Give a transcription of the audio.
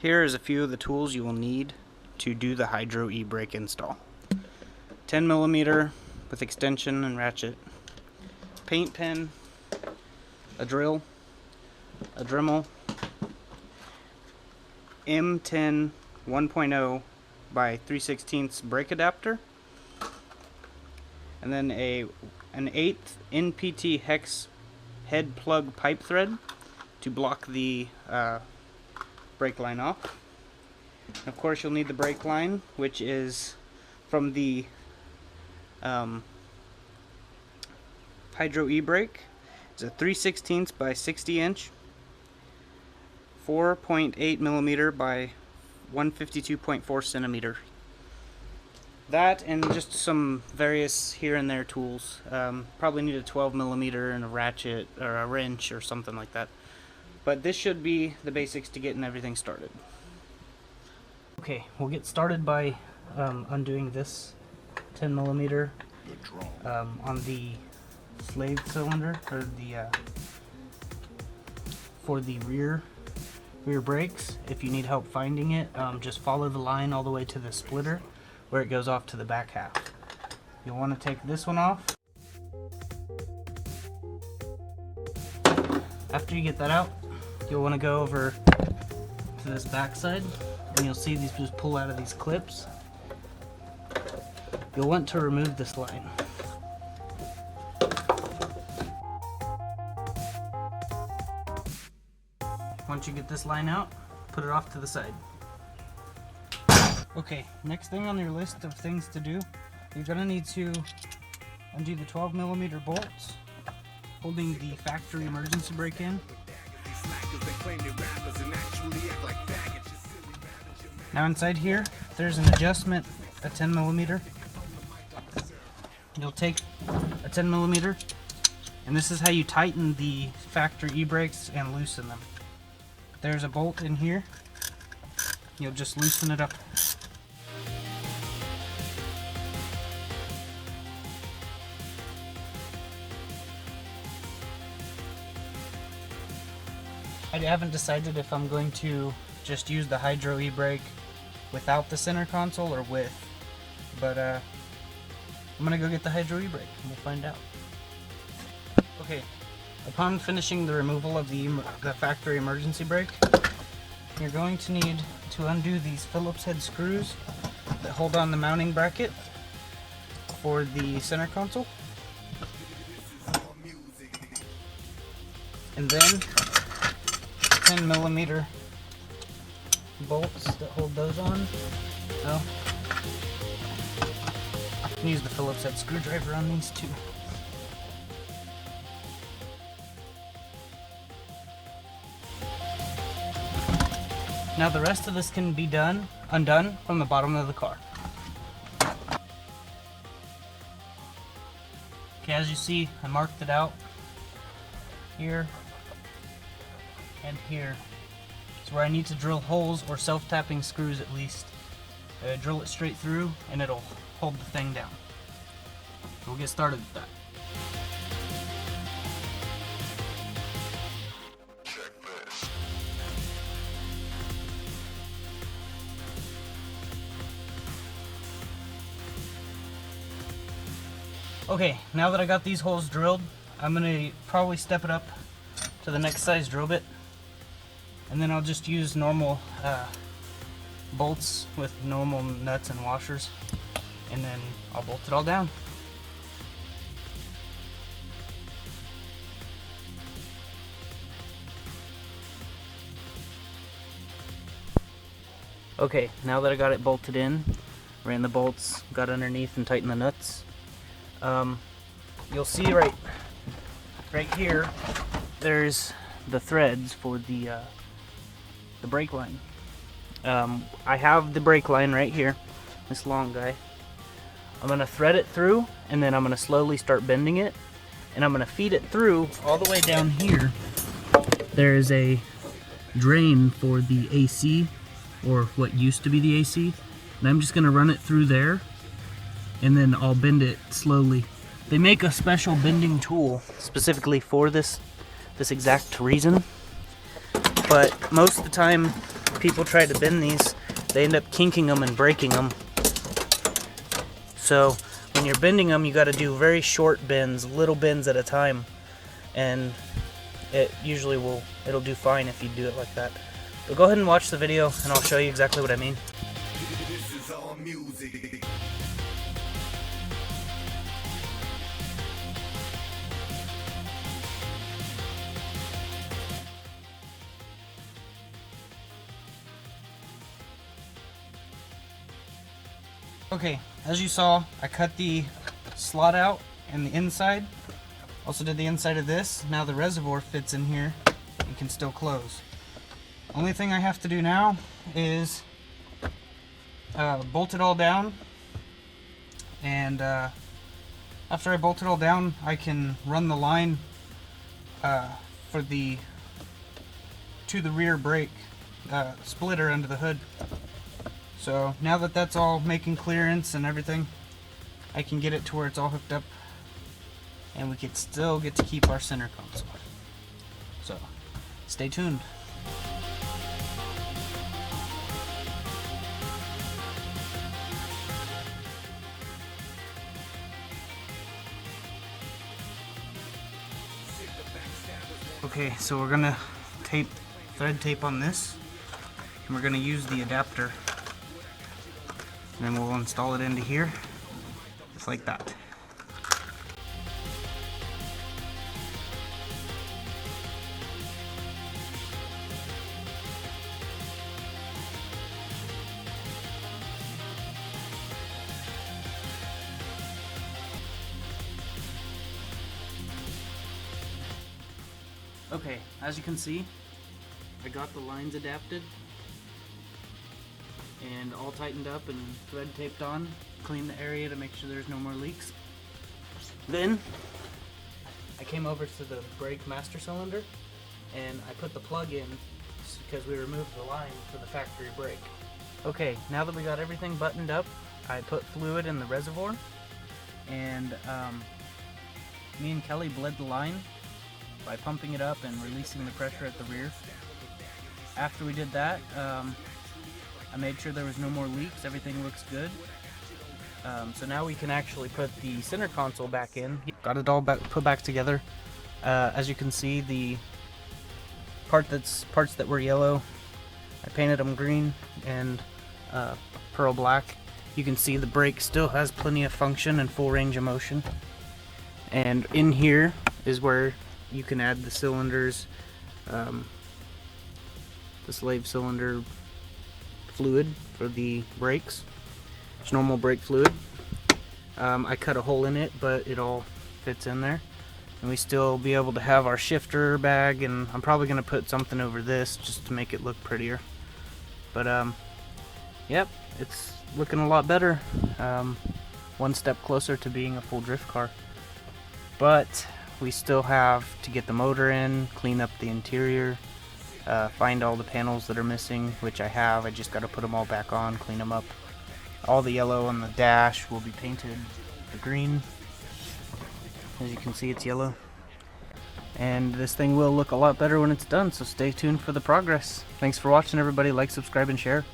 Here is a few of the tools you will need to do the hydro e-brake install. 10mm with extension and ratchet, paint pen, a drill, a Dremel, M10 1.0 by 3/16 brake adapter, and then an 1/8 NPT hex head plug pipe thread to block the brake line off. And of course you'll need the brake line, which is from the hydro e-brake. It's a 3/16 by 60 inch, 4.8mm by 152.4 centimeter. That and just some various here and there tools. Probably need a 12mm and a ratchet or a wrench or something like that. But this should be the basics to getting everything started. Okay, we'll get started by undoing this 10mm on the slave cylinder or the for the rear brakes. If you need help finding it, just follow the line all the way to the splitter where it goes off to the back half. You'll want to take this one off. After you get that out, you'll want to go over to this back side and you'll see these just pull out of these clips. You'll want to remove this line. Once you get this line out, put it off to the side. Okay, next thing on your list of things to do, you're going to need to undo the 12mm bolts holding the factory emergency brake in. Now inside here, there's an adjustment, a 10mm. You'll take a 10mm, and this is how you tighten the factory e-brakes and loosen them. There's a bolt in here. You'll just loosen it up. I haven't decided if I'm going to just use the hydro e-brake without the center console or with, but I'm gonna go get the hydro e-brake and we'll find out. Okay, upon finishing the removal of the factory emergency brake, you're going to need to undo these Phillips head screws that hold on the mounting bracket for the center console, and then 10mm bolts that hold those on. Oh, you can use the Phillips head screwdriver on these too. Now the rest of this can be undone from the bottom of the car. Okay, as you see, I marked it out here and here. It's where I need to drill holes or self-tapping screws at least. Drill it straight through and it'll hold the thing down. We'll get started with that. Okay, now that I got these holes drilled, I'm going to probably step it up to the next size drill bit, and then I'll just use normal bolts with normal nuts and washers, and then I'll bolt it all down. Okay, now that I got it bolted in, ran the bolts, got underneath and tightened the nuts. You'll see right here, there's the threads for the brake line. I have the brake line right here, this long guy. I'm gonna thread it through, and then I'm gonna slowly start bending it, and I'm gonna feed it through all the way down here. There's a drain for the AC, or what used to be the AC, and I'm just gonna run it through there, and then I'll bend it slowly. They make a special bending tool specifically for this exact reason. but most of the time people try to bend these, they end up kinking them and breaking them. So when you're bending them, you got to do very short bends, little bends at a time, and it usually it'll do fine if you do it like that. But go ahead and watch the video and I'll show you exactly what I mean. This is all music. Okay, as you saw, I cut the slot out and the inside. Also did the inside of this. Now the reservoir fits in here and can still close. Only thing I have to do now is bolt it all down, and after I bolt it all down, I can run the line to the rear brake splitter under the hood. So now that that's all making clearance and everything, I can get it to where it's all hooked up, and we can still get to keep our center console. So stay tuned. Okay, so we're gonna thread tape on this, and we're gonna use the adapter, and then we'll install it into here, just like that. Okay, as you can see, I got the lines adapted and all tightened up and thread taped on. Clean the area to make sure there's no more leaks. Then I came over to the brake master cylinder and I put the plug in because we removed the line for the factory brake. Okay, now that we got everything buttoned up, I put fluid in the reservoir, and me and Kelly bled the line by pumping it up and releasing the pressure at the rear. After we did that, I made sure there was no more leaks, everything looks good. So now we can actually put the center console back in. Got it all put back together. As you can see, the parts that were yellow, I painted them green and pearl black. You can see the brake still has plenty of function and full range of motion. And in here is where you can add the cylinders, the slave cylinder fluid for the brakes. It's normal brake fluid. I cut a hole in it, but it all fits in there. And we still be able to have our shifter bag, and I'm probably going to put something over this just to make it look prettier. But yep, it's looking a lot better. One step closer to being a full drift car. But we still have to get the motor in, clean up the interior, find all the panels that are missing, which I have. I just got to put them all back on, clean them up. All the yellow on the dash will be painted the green. As you can see, it's yellow. And this thing will look a lot better when it's done, so stay tuned for the progress. Thanks for watching, everybody. Like, subscribe, and share.